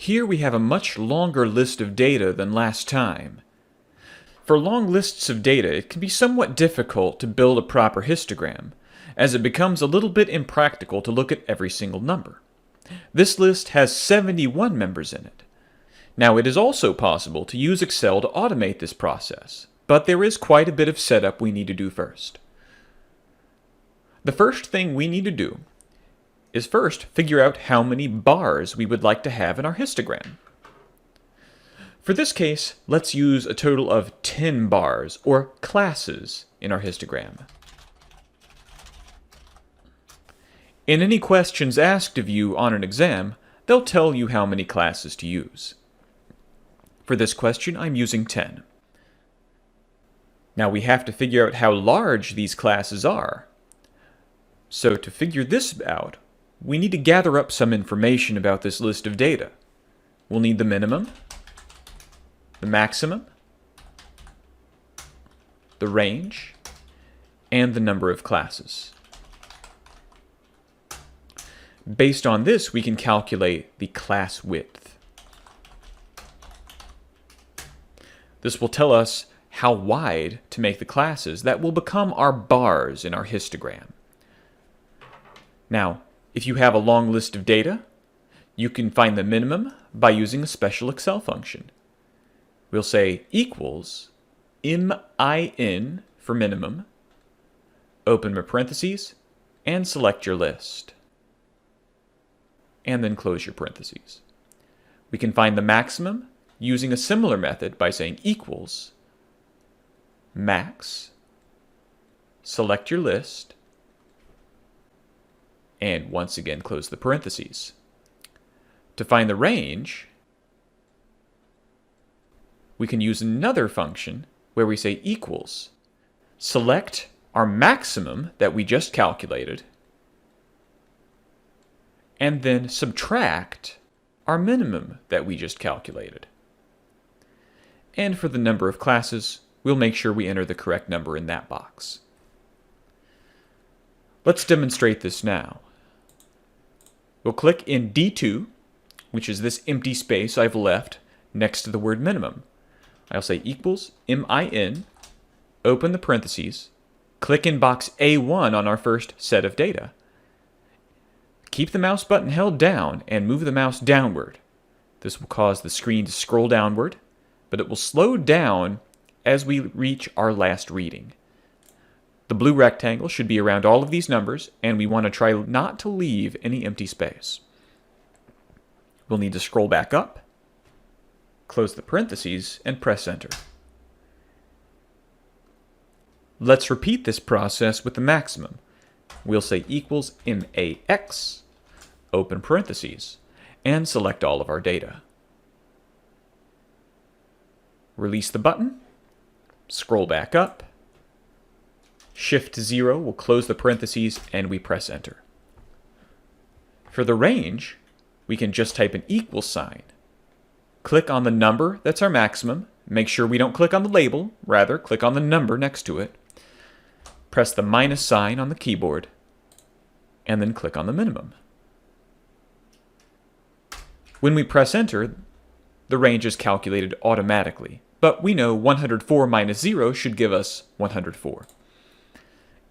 Here we have a much longer list of data than last time. For long lists of data, it can be somewhat difficult to build a proper histogram, as it becomes a little bit impractical to look at every single number. This list has 71 members in it. Now, it is also possible to use Excel to automate this process, but there is quite a bit of setup we need to do first. The first thing we need to do is first figure out how many bars we would like to have in our histogram. For this case, let's use a total of 10 bars, or classes, in our histogram. In any questions asked of you on an exam, they'll tell you how many classes to use. For this question, I'm using 10. Now we have to figure out how large these classes are. So to figure this out, we need to gather up some information about this list of data. We'll need the minimum, the maximum, the range, and the number of classes. Based on this, we can calculate the class width. This will tell us how wide to make the classes that will become our bars in our histogram. Now, if you have a long list of data, you can find the minimum by using a special Excel function. We'll say equals min for minimum, open my parentheses, and select your list. And then close your parentheses. We can find the maximum using a similar method by saying equals max, select your list, and once again close the parentheses. To find the range, we can use another function where we say equals, select our maximum that we just calculated, and then subtract our minimum that we just calculated. And for the number of classes, we'll make sure we enter the correct number in that box. Let's demonstrate this now. We'll click in D2, which is this empty space I've left next to the word minimum. I'll say equals min, open the parentheses, click in box A1 on our first set of data. Keep the mouse button held down and move the mouse downward. This will cause the screen to scroll downward, but it will slow down as we reach our last reading. The blue rectangle should be around all of these numbers, and we want to try not to leave any empty space. We'll need to scroll back up, close the parentheses, and press enter. Let's repeat this process with the maximum. We'll say equals max, open parentheses, and select all of our data. Release the button, scroll back up, Shift 0 will close the parentheses, and we press enter. For the range, we can just type an equal sign. Click on the number that's our maximum. Make sure we don't click on the label, rather click on the number next to it. Press the minus sign on the keyboard, and then click on the minimum. When we press enter, the range is calculated automatically, but we know 104 minus 0 should give us 104.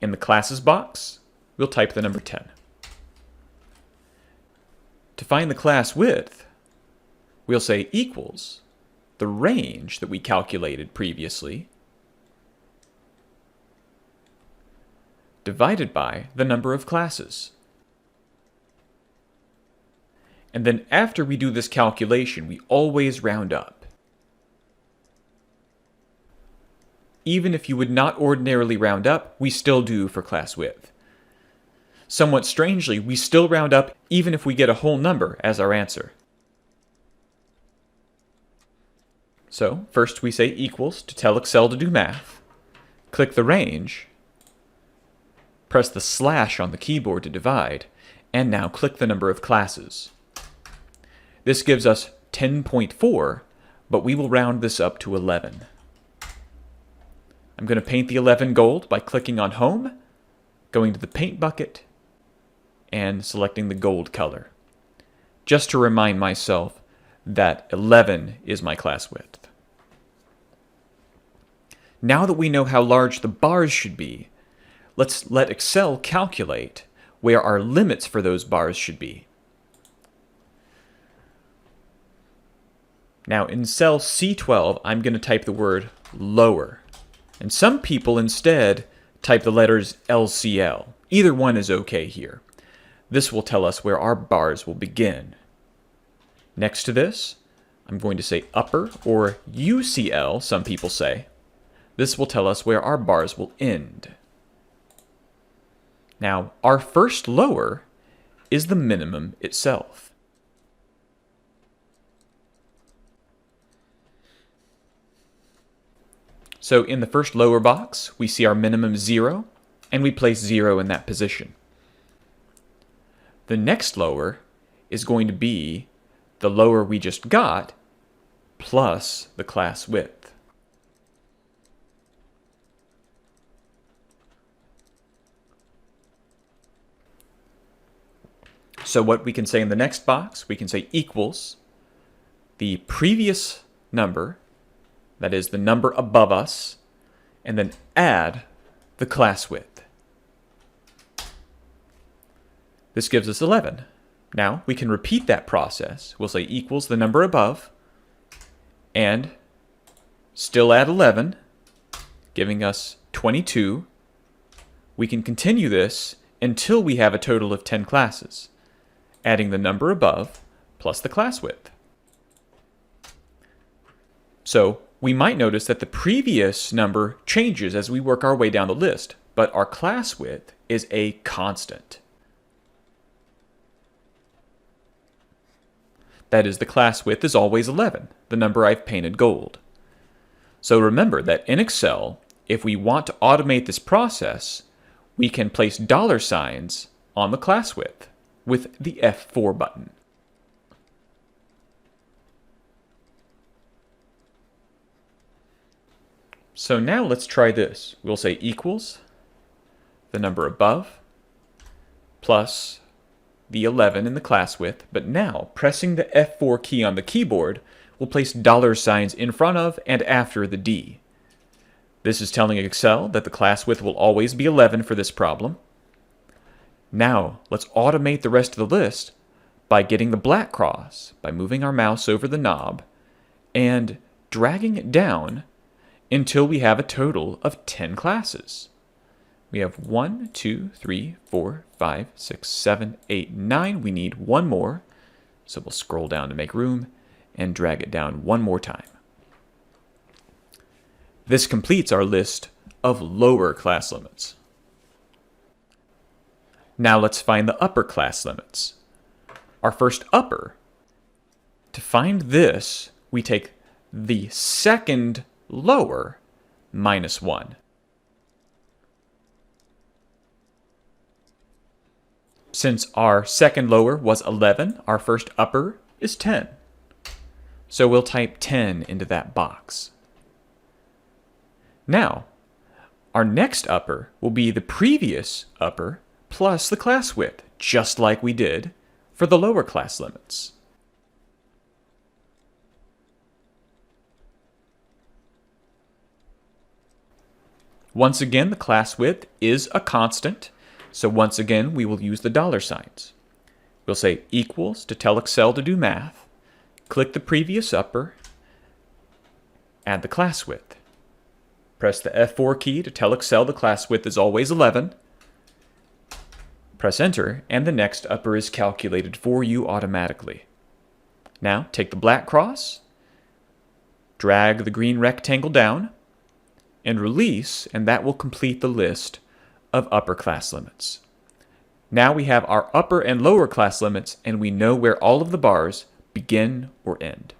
In the classes box, we'll type the number 10. To find the class width, we'll say equals the range that we calculated previously divided by the number of classes. And then after we do this calculation, we always round up. Even if you would not ordinarily round up, we still do for class width. Somewhat strangely, we still round up even if we get a whole number as our answer. So, first we say equals to tell Excel to do math. Click the range. Press the slash on the keyboard to divide, and now click the number of classes. This gives us 10.4, but we will round this up to 11. I'm going to paint the 11 gold by clicking on Home, going to the Paint bucket, and selecting the gold color. Just to remind myself, that 11 is my class width. Now that we know how large the bars should be, let's let Excel calculate where our limits for those bars should be. Now in cell C12, I'm going to type the word lower. And some people instead type the letters LCL. Either one is okay here. This will tell us where our bars will begin. Next to this, I'm going to say upper, or UCL, some people say. This will tell us where our bars will end. Now, our first lower is the minimum itself. So in the first lower box, we see our minimum 0, and we place 0 in that position. The next lower is going to be the lower we just got plus the class width. So what we can say in the next box, we can say equals the previous number, that is the number above us, and then add the class width. This gives us 11. Now we can repeat that process. We'll say equals the number above, and still add 11, giving us 22. We can continue this until we have a total of 10 classes, adding the number above plus the class width. So we might notice that the previous number changes as we work our way down the list, but our class width is a constant. That is, the class width is always 11, the number I've painted gold. So remember that in Excel, if we want to automate this process, we can place dollar signs on the class width with the F4 button. So now let's try this. We'll say equals the number above plus the 11 in the class width, but now pressing the F4 key on the keyboard will place dollar signs in front of and after the D. This is telling Excel that the class width will always be 11 for this problem. Now let's automate the rest of the list by getting the black cross, by moving our mouse over the knob and dragging it down until we have a total of 10 classes. We have 1, 2, 3, 4, 5, 6, 7, 8, 9. We need one more. So we'll scroll down to make room and drag it down one more time. This completes our list of lower class limits. Now let's find the upper class limits. Our first upper. To find this, we take the second lower minus 1. Since our second lower was 11, our first upper is 10. So we'll type 10 into that box. Now, our next upper will be the previous upper plus the class width, just like we did for the lower class limits. Once again, the class width is a constant. So once again, we will use the dollar signs. We'll say equals to tell Excel to do math. Click the previous upper. Add the class width. Press the F4 key to tell Excel the class width is always 11. Press enter, and the next upper is calculated for you automatically. Now take the black cross, drag the green rectangle down, and release, and that will complete the list of upper class limits. Now we have our upper and lower class limits, and we know where all of the bars begin or end.